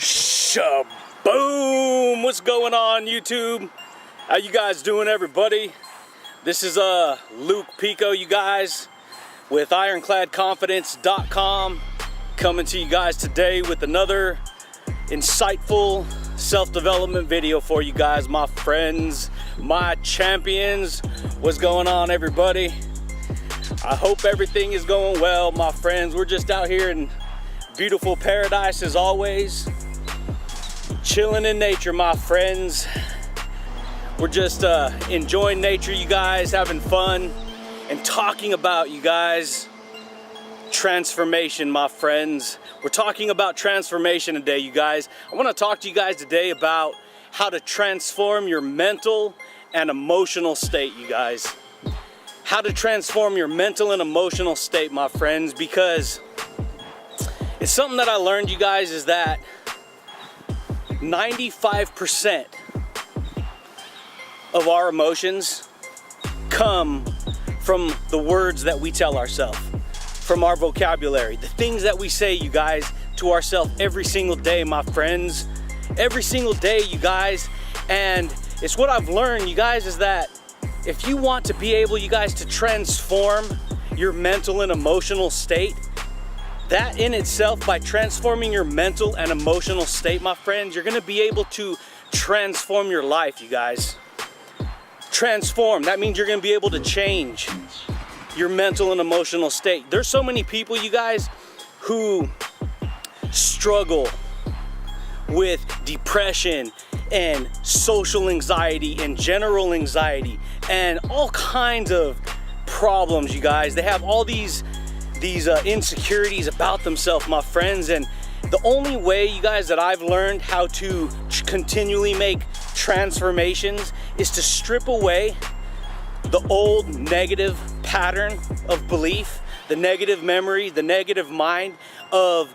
Shaboom! What's going on, YouTube? How you guys doing, everybody? This is Luke Picco, you guys, with ironcladconfidence.com, coming to you guys today with another insightful self-development video for you guys, my friends, my champions. What's going on, everybody? I hope everything is going well, my friends. We're just out here in beautiful paradise as always, chilling in nature, my friends. We're just enjoying nature, you guys, having fun and talking about, you guys, transformation, my friends. We're talking about transformation today, you guys. I want to talk to you guys today about how to transform your mental and emotional state, you guys. How to transform your mental and emotional state, my friends, because it's something that I learned, you guys, is that 95% of our emotions come from the words that we tell ourselves, from our vocabulary, the things that we say, you guys, to ourselves every single day, my friends, every single day, you guys. And it's what I've learned, you guys, is that if you want to be able, you guys, to transform your mental and emotional state, that in itself, by transforming your mental and emotional state, my friends, you're gonna be able to transform your life, you guys. Transform, that means you're gonna be able to change your mental and emotional state. There's so many people, you guys, who struggle with depression and social anxiety and general anxiety and all kinds of problems, you guys. They have all these insecurities about themselves, my friends. And the only way, you guys, that I've learned how to continually make transformations is to strip away the old negative pattern of belief, the negative memory, the negative mind of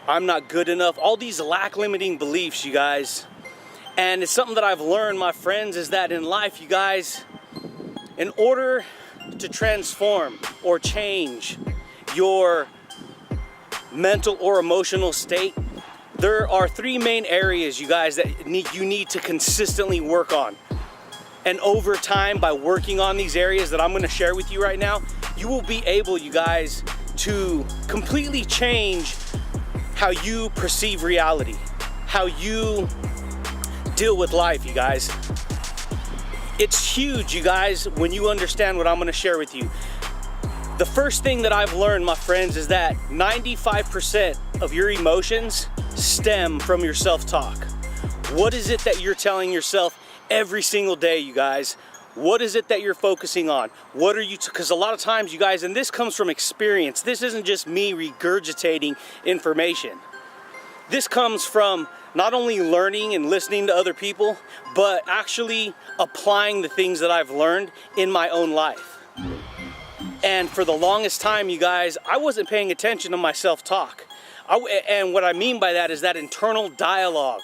I'm not good enough, all these lack-limiting beliefs, you guys. And it's something that I've learned, my friends, is that in life, you guys, in order to transform or change your mental or emotional state, there are three main areas, you guys, that you need to consistently work on. And over time, by working on these areas that I'm going to share with you right now, you will be able, you guys, to completely change how you perceive reality, how you deal with life, you guys. It's huge, you guys, when you understand what I'm going to share with you. The first thing that I've learned, my friends, is that 95% of your emotions stem from your self-talk. What is it that you're telling yourself every single day, you guys? What is it that you're focusing on? What are you, because a lot of times, you guys, and this comes from experience, this isn't just me regurgitating information. This comes from not only learning and listening to other people, but actually applying the things that I've learned in my own life. And for the longest time, you guys, I wasn't paying attention to my self-talk. And what I mean by that is that internal dialogue,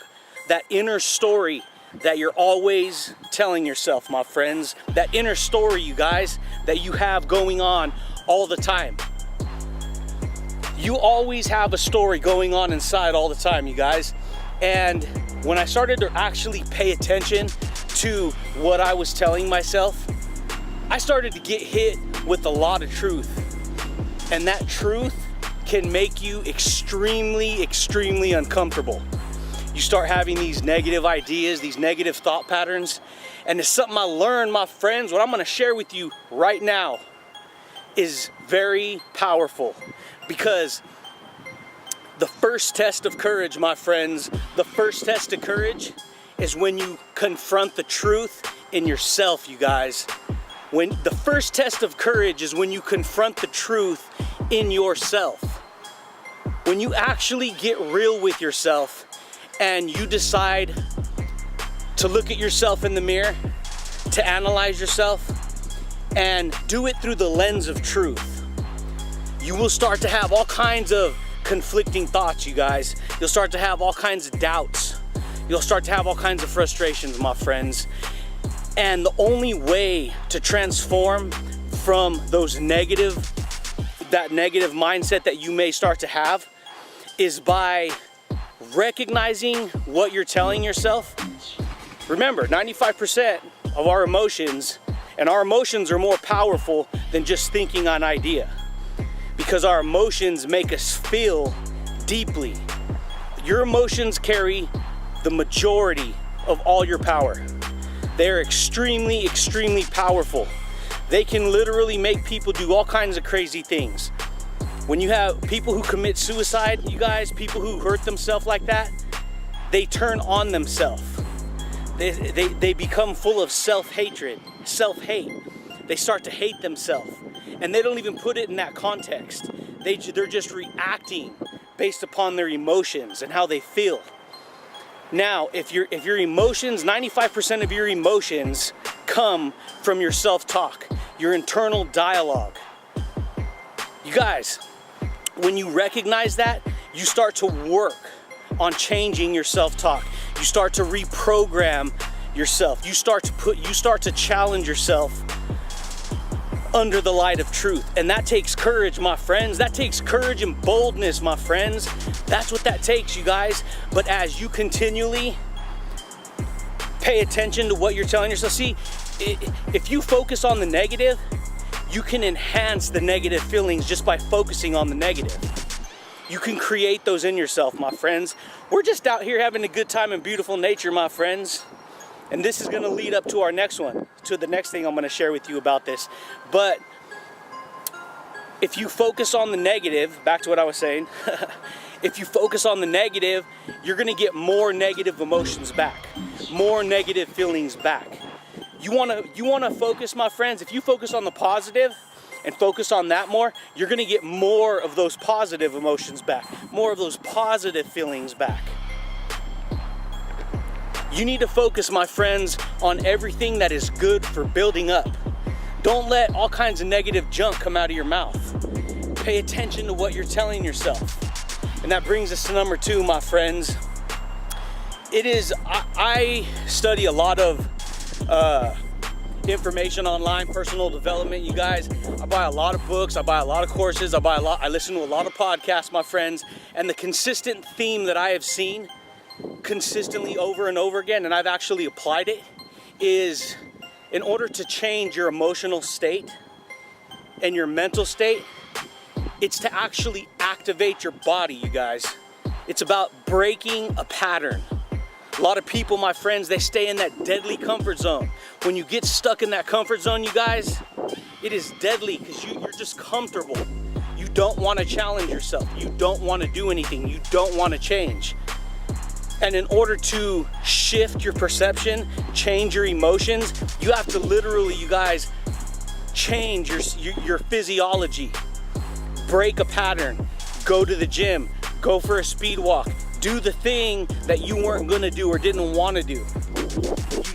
that inner story that you're always telling yourself, my friends. That inner story, you guys, that you have going on all the time. You always have a story going on inside all the time, you guys. And when I started to actually pay attention to what I was telling myself, I started to get hit with a lot of truth. And that truth can make you extremely, extremely uncomfortable. You start having these negative ideas, these negative thought patterns. And it's something I learned, my friends. What I'm gonna share with you right now is very powerful, because the first test of courage, my friends, the first test of courage is when you confront the truth in yourself, you guys. When the first test of courage is when you confront the truth in yourself. When you actually get real with yourself and you decide to look at yourself in the mirror, to analyze yourself, and do it through the lens of truth. You will start to have all kinds of conflicting thoughts, you guys. You'll start to have all kinds of doubts. You'll start to have all kinds of frustrations, my friends. And the only way to transform from that negative mindset that you may start to have is by recognizing what you're telling yourself. Remember, 95% of our emotions, and our emotions are more powerful than just thinking an idea, because our emotions make us feel deeply. Your emotions carry the majority of all your power. They're extremely, extremely powerful. They can literally make people do all kinds of crazy things. When you have people who commit suicide, you guys, people who hurt themselves like that, they turn on themselves. They become full of self-hatred, self-hate. They start to hate themselves, and they don't even put it in that context. They're just reacting based upon their emotions and how they feel. Now, if your emotions, 95% of your emotions come from your self-talk, your internal dialogue. You guys, when you recognize that, you start to work on changing your self-talk. You start to reprogram yourself. You start to challenge yourself under the light of truth. And that takes courage, my friends. That takes courage and boldness, my friends. That's what that takes, you guys. But as you continually pay attention to what you're telling yourself, see, if you focus on the negative, you can enhance the negative feelings just by focusing on the negative. You can create those in yourself, my friends. We're just out here having a good time in beautiful nature, my friends. And this is gonna lead up to our next one, to the next thing I'm gonna share with you about this. But if you focus on the negative, back to what I was saying, if you focus on the negative, you're gonna get more negative emotions back, more negative feelings back. You wanna focus, my friends, if you focus on the positive and focus on that more, you're gonna get more of those positive emotions back, more of those positive feelings back. You need to focus, my friends, on everything that is good for building up. Don't let all kinds of negative junk come out of your mouth. Pay attention to what you're telling yourself. And that brings us to number 2, my friends. I study a lot of information online, personal development, you guys. I buy a lot of books, I buy a lot of courses, I listen to a lot of podcasts, my friends. And the consistent theme that I have seen consistently over and over again, and I've actually applied it, is in order to change your emotional state and your mental state, it's to actually activate your body, you guys. It's about breaking a pattern. A lot of people, my friends, they stay in that deadly comfort zone. When you get stuck in that comfort zone, you guys, it is deadly because you're just comfortable. You don't want to challenge yourself. You don't want to do anything. You don't want to change. And in order to shift your perception, change your emotions, you have to literally, you guys, change your physiology. Break a pattern. Go to the gym. Go for a speed walk. Do the thing that you weren't gonna do or didn't want to do.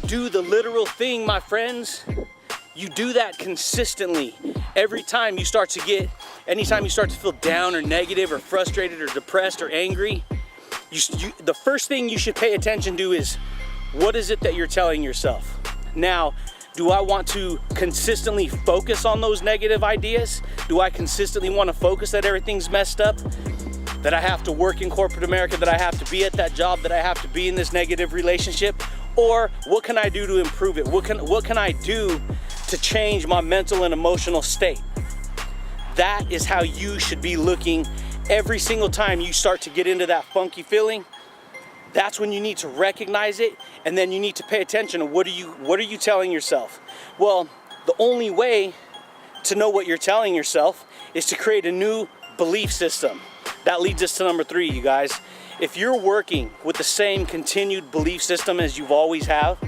You do the literal thing, my friends. You do that consistently. Anytime you start to feel down or negative or frustrated or depressed or angry, the first thing you should pay attention to is, what is it that you're telling yourself? Now, do I want to consistently focus on those negative ideas? Do I consistently want to focus that everything's messed up? That I have to work in corporate America, that I have to be at that job, that I have to be in this negative relationship? Or what can I do to improve it? What can I do to change my mental and emotional state? That is how you should be looking every single time you start to get into that funky feeling. That's when you need to recognize it, and then you need to pay attention to what are you telling yourself? Well, the only way to know what you're telling yourself is to create a new belief system. That leads us to number 3, you guys. If you're working with the same continued belief system as you've always have,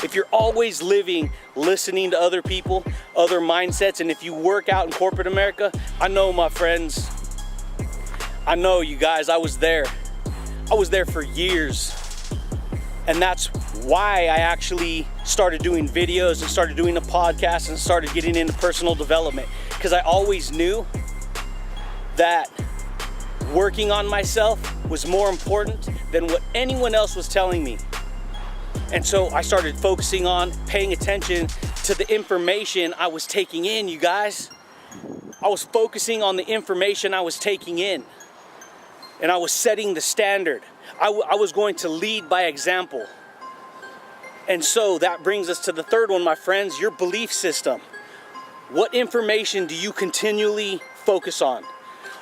if you're always listening to other people, other mindsets, and if you work out in corporate America, I know, my friends, I know, you guys, I was there for years. And that's why I actually started doing videos and started doing a podcast and started getting into personal development, because I always knew that working on myself was more important than what anyone else was telling me. And so I started focusing on paying attention to the information I was taking in, you guys. I was focusing on the information I was taking in, and I was setting the standard. I was going to lead by example. And so that brings us to the third one, my friends, your belief system. What information do you continually focus on?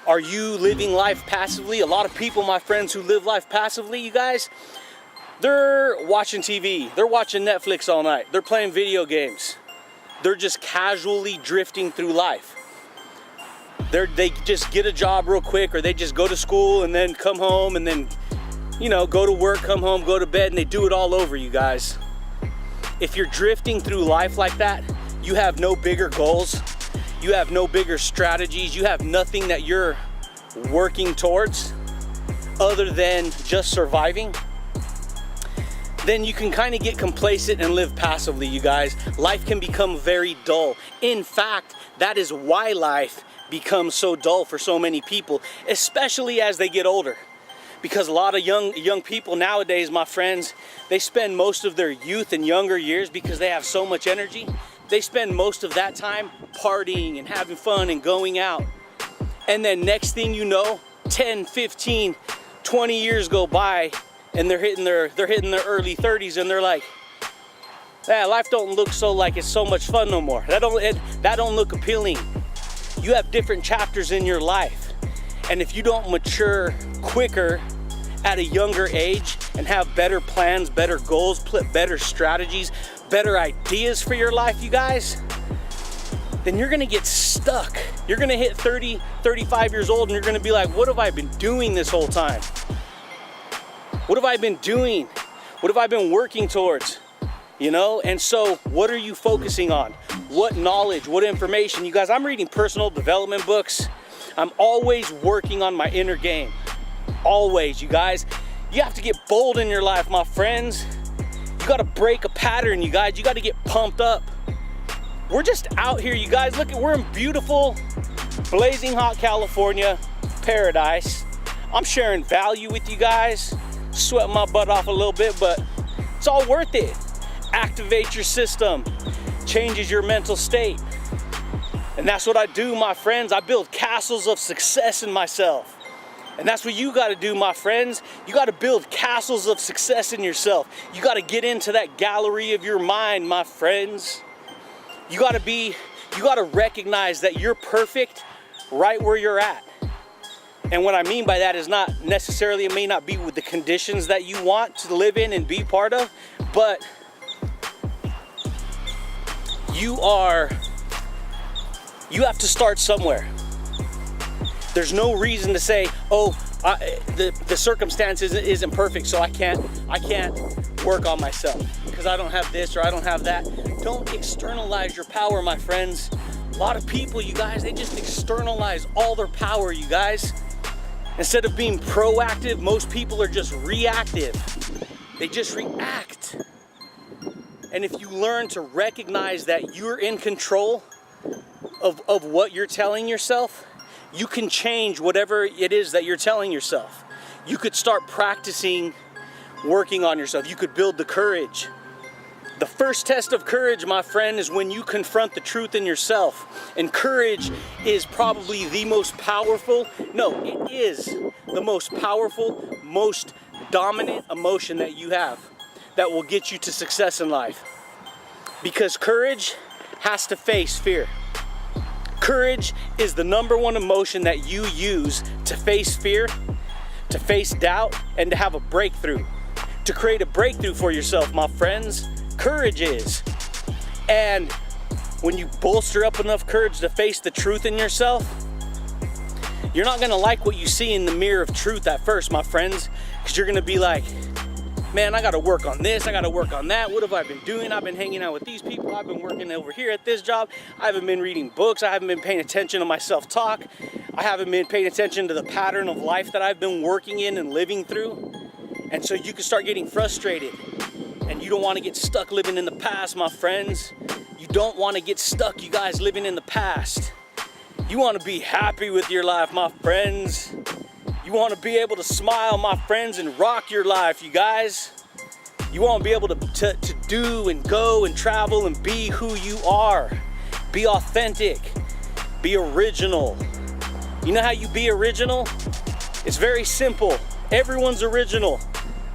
Are you living life passively? A lot of people, my friends, who live life passively, you guys, they're watching TV, they're watching Netflix all night, they're playing video games. They're just casually drifting through life. They just get a job real quick, or they just go to school and then come home and then, you know, go to work, come home, go to bed, and they do it all over, you guys. If you're drifting through life like that, you have no bigger goals, you have no bigger strategies, you have nothing that you're working towards other than just surviving, then you can kind of get complacent and live passively, you guys. Life can become very dull. In fact, that is why life becomes so dull for so many people, especially as they get older. Because a lot of young people nowadays, my friends, they spend most of their youth and younger years, because they have so much energy, they spend most of that time partying and having fun and going out. And then next thing you know, 10, 15, 20 years go by, and they're hitting their early 30s, and they're like, "Yeah, life don't look so like it's so much fun no more. That don't look appealing." You have different chapters in your life, and if you don't mature quicker at a younger age and have better plans, better goals, better strategies, better ideas for your life, you guys, then you're gonna get stuck. You're gonna hit 30, 35 years old, and you're gonna be like, "What have I been doing this whole time? What have I been doing? What have I been working towards?" You know? And so what are you focusing on? What knowledge, what information? You guys, I'm reading personal development books. I'm always working on my inner game. Always, you guys. You have to get bold in your life, my friends. You gotta break a pattern, you guys. You gotta get pumped up. We're just out here, you guys. Look, we're in beautiful, blazing hot California, paradise. I'm sharing value with you guys. Sweating my butt off a little bit, but it's all worth it. Activate your system, changes your mental state. And that's what I do, my friends. I build castles of success in myself. And that's what you got to do, my friends. You got to build castles of success in yourself. You got to get into that gallery of your mind, my friends. You got to recognize that you're perfect right where you're at. And what I mean by that is not necessarily, it may not be with the conditions that you want to live in and be part of, but you have to start somewhere. There's no reason to say, "Oh, the circumstances isn't perfect, so I can't work on myself because I don't have this or I don't have that." Don't externalize your power, my friends. A lot of people, you guys, they just externalize all their power, you guys. Instead of being proactive, most people are just reactive. They just react. And if you learn to recognize that you're in control of what you're telling yourself, you can change whatever it is that you're telling yourself. You could start practicing working on yourself. You could build the courage. The first test of courage, my friend, is when you confront the truth in yourself. And courage is probably the most powerful, no, it is the most powerful, most dominant emotion that you have that will get you to success in life. Because courage has to face fear. Courage is the number one emotion that you use to face fear, to face doubt, and to have a breakthrough. To create a breakthrough for yourself, my friends. Courage is. And when you bolster up enough courage to face the truth in yourself, you're not gonna like what you see in the mirror of truth at first, my friends, because you're gonna be like, "Man, I gotta work on this, I gotta work on that. What have I been doing? I've been hanging out with these people, I've been working over here at this job, I haven't been reading books, I haven't been paying attention to my self-talk, I haven't been paying attention to the pattern of life that I've been working in and living through." And so you can start getting frustrated. And you don't want to get stuck living in the past, my friends. You don't want to get stuck, you guys, living in the past. You want to be happy with your life, my friends. You want to be able to smile, my friends, and rock your life, you guys. You want to be able to do and go and travel and be who you are. Be authentic. Be original. You know how you be original? It's very simple. Everyone's original,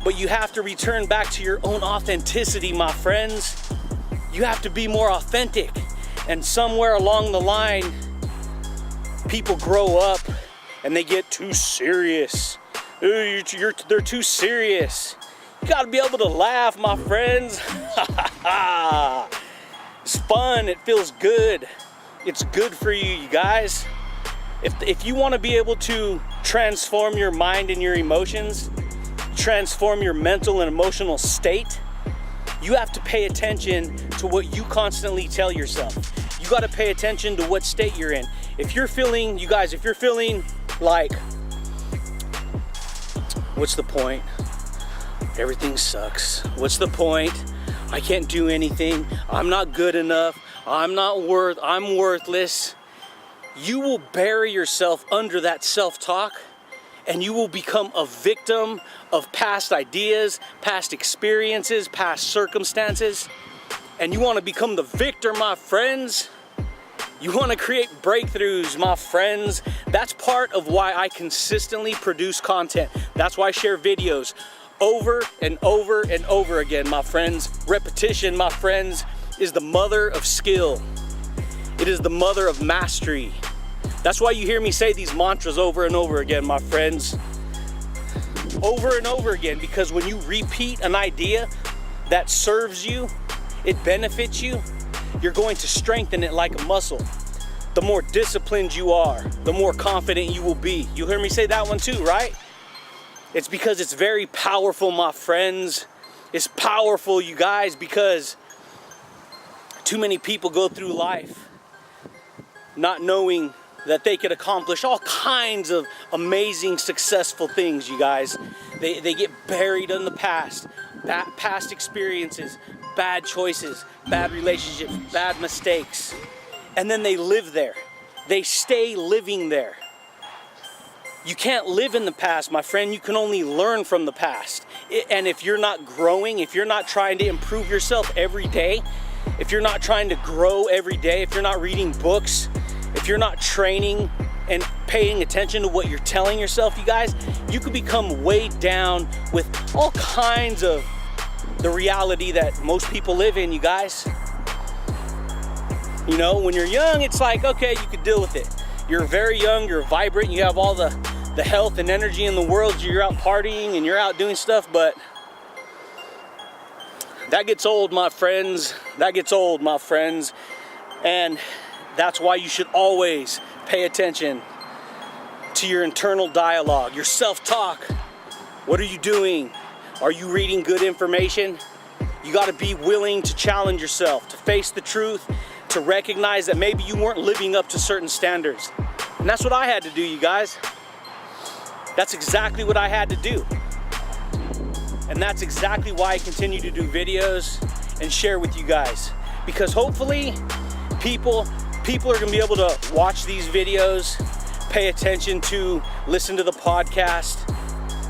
but you have to return back to your own authenticity, my friends. You have to be more authentic. And somewhere along the line, people grow up and they get too serious. They're too serious. You gotta be able to laugh, my friends. It's fun, it feels good. It's good for you, you guys. If you wanna be able to transform your mind and your emotions, transform your mental and emotional state, you have to pay attention to what you constantly tell yourself. You gotta pay attention to what state you're in. If you're feeling, you guys, if you're feeling like, what's the point? Everything sucks. What's the point? I can't do anything. I'm not good enough. I'm worthless. You will bury yourself under that self-talk, and you will become a victim of past ideas, past experiences, past circumstances. And you want to become the victor, my friends. You want to create breakthroughs, my friends. That's part of why I consistently produce content. That's why I share videos over and over and over again, my friends. Repetition, my friends, is the mother of skill. It is the mother of mastery. That's why you hear me say these mantras over and over again, my friends. Over and over again, because when you repeat an idea that serves you, it benefits you, you're going to strengthen it like a muscle. The more disciplined you are, the more confident you will be. You hear me say that one too, right? It's because it's very powerful, my friends. It's powerful, you guys, because too many people go through life not knowing that they could accomplish all kinds of amazing, successful things, you guys. They get buried in the past, past experiences, bad choices, bad relationships, bad mistakes, and then they live there. They stay living there. You can't live in the past, my friend. You can only learn from the past. And if you're not growing, if you're not trying to improve yourself every day, if you're not trying to grow every day, if you're not reading books, if you're not training and paying attention to what you're telling yourself, you guys, you could become weighed down with all kinds of the reality that most people live in, you guys. You know, when you're young, it's like, okay, you could deal with it. You're very young, you're vibrant, you have all the health and energy in the world, you're out partying and you're out doing stuff, but that gets old, my friends. That gets old, my friends. And that's why you should always pay attention to your internal dialogue, your self-talk. What are you doing? Are you reading good information? You got to be willing to challenge yourself, to face the truth, to recognize that maybe you weren't living up to certain standards. And that's what I had to do, you guys. That's exactly what I had to do. And that's exactly why I continue to do videos and share with you guys. Because hopefully people are gonna be able to watch these videos, pay attention to, listen to the podcast,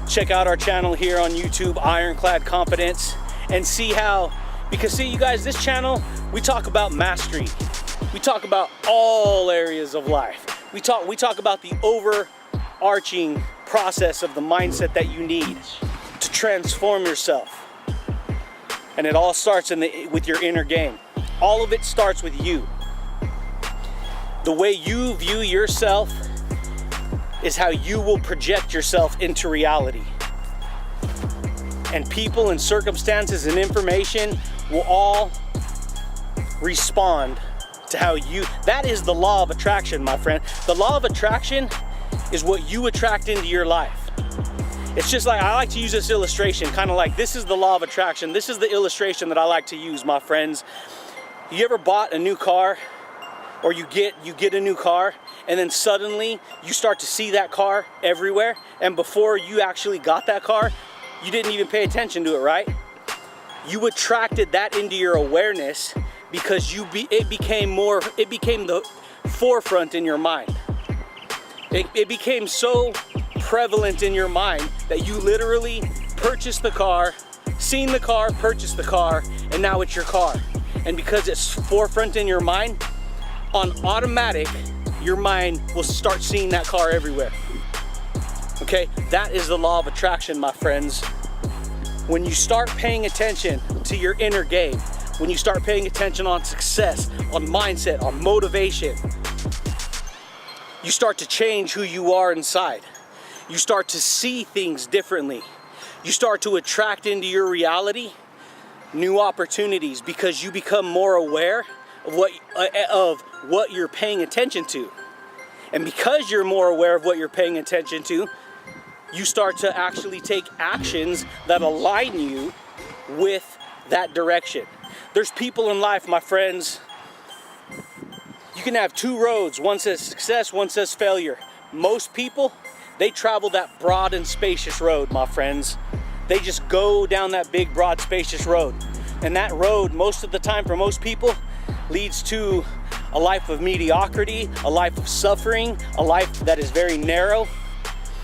check out our channel here on YouTube, Ironclad Confidence, and see how, because see you guys, this channel, we talk about mastery. We talk about all areas of life. We talk about the overarching process of the mindset that you need to transform yourself. And it all starts with your inner game. All of it starts with you. The way you view yourself is how you will project yourself into reality. And people and circumstances and information will all respond to how you, that is the law of attraction, my friend. The law of attraction is what you attract into your life. It's just like, I like to use this illustration, kind of like this is the law of attraction. This is the illustration that I like to use, my friends. You ever bought a new car, or you get a new car, and then suddenly you start to see that car everywhere, and before you actually got that car, you didn't even pay attention to it, right? You attracted that into your awareness because it became the forefront in your mind. It became so prevalent in your mind that you literally purchased the car, seen the car, purchased the car, and now it's your car. And because it's forefront in your mind, on automatic, your mind will start seeing that car everywhere. Okay, that is the law of attraction, my friends. When you start paying attention to your inner game, when you start paying attention on success, on mindset, on motivation, you start to change who you are inside. You start to see things differently. You start to attract into your reality new opportunities because you become more aware of what you're paying attention to. And because you're more aware of what you're paying attention to, you start to actually take actions that align you with that direction. There's people in life, my friends, you can have two roads. One says success, one says failure. Most people, they travel that broad and spacious road, my friends. They just go down that big, broad, spacious road. And that road, most of the time for most people, leads to a life of mediocrity, a life of suffering, a life that is very narrow.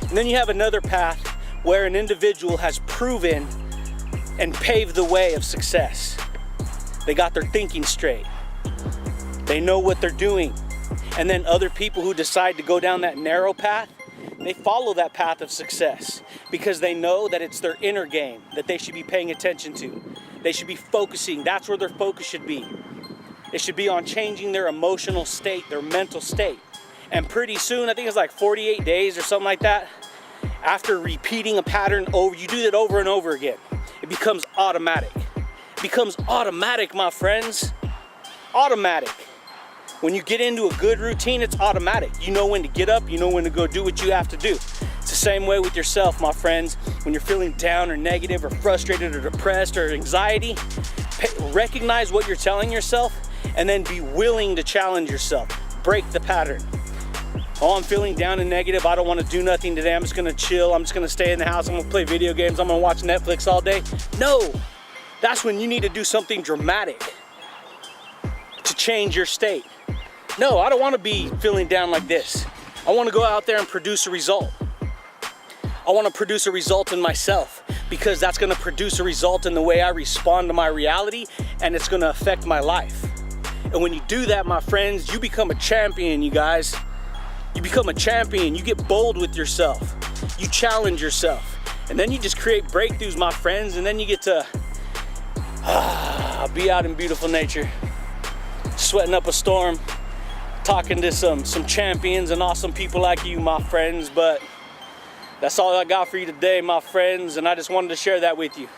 And then you have another path where an individual has proven and paved the way of success. They got their thinking straight. They know what they're doing. And then other people who decide to go down that narrow path, they follow that path of success because they know that it's their inner game that they should be paying attention to. They should be focusing. That's where their focus should be. It should be on changing their emotional state, their mental state. And pretty soon, I think it's like 48 days or something like that, after repeating a pattern over, you do that over and over again, it becomes automatic. It becomes automatic, my friends. Automatic. When you get into a good routine, it's automatic. You know when to get up, you know when to go do what you have to do. It's the same way with yourself, my friends. When you're feeling down or negative or frustrated or depressed or anxiety, recognize what you're telling yourself and then be willing to challenge yourself. Break the pattern. Oh, I'm feeling down and negative. I don't want to do nothing today. I'm just going to chill. I'm just going to stay in the house. I'm going to play video games. I'm going to watch Netflix all day. No, that's when you need to do something dramatic to change your state. No, I don't want to be feeling down like this. I want to go out there and produce a result. I want to produce a result in myself because that's going to produce a result in the way I respond to my reality, and it's going to affect my life. And when you do that, my friends, you become a champion, you guys. You become a champion. You get bold with yourself. You challenge yourself. And then you just create breakthroughs, my friends, and then you get to be out in beautiful nature, sweating up a storm, talking to some champions and awesome people like you, my friends. But that's all I got for you today, my friends, and I just wanted to share that with you.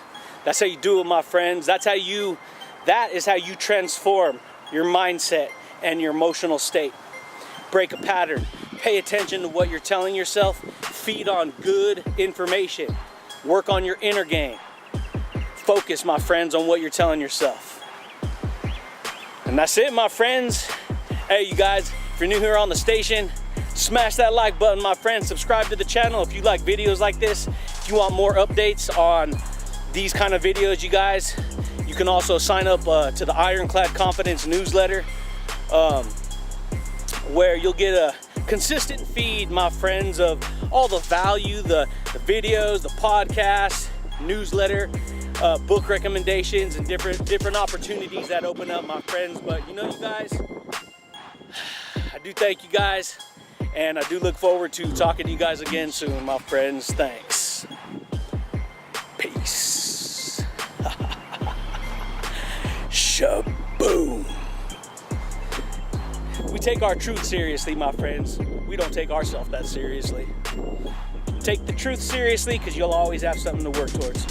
That's how you do it, my friends. That is how you transform your mindset and your emotional state. Break a pattern. Pay attention to what you're telling yourself. Feed on good information. Work on your inner game. Focus, my friends, on what you're telling yourself. And that's it, my friends. Hey, you guys, if you're new here on the station, smash that like button, my friends. Subscribe to the channel if you like videos like this. If you want more updates on these kind of videos, you guys, you can also sign up to the Ironclad Confidence newsletter, where you'll get a consistent feed, my friends, of all the value, the videos, the podcast, newsletter, book recommendations, and different opportunities that open up, my friends. But you know, you guys, I do thank you guys, and I do look forward to talking to you guys again soon, my friends. Thanks. Peace. Shaboom. We take our truth seriously, my friends. We don't take ourselves that seriously. Take the truth seriously because you'll always have something to work towards.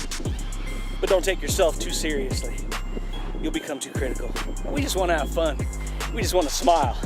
But don't take yourself too seriously. You'll become too critical. We just want to have fun. We just want to smile.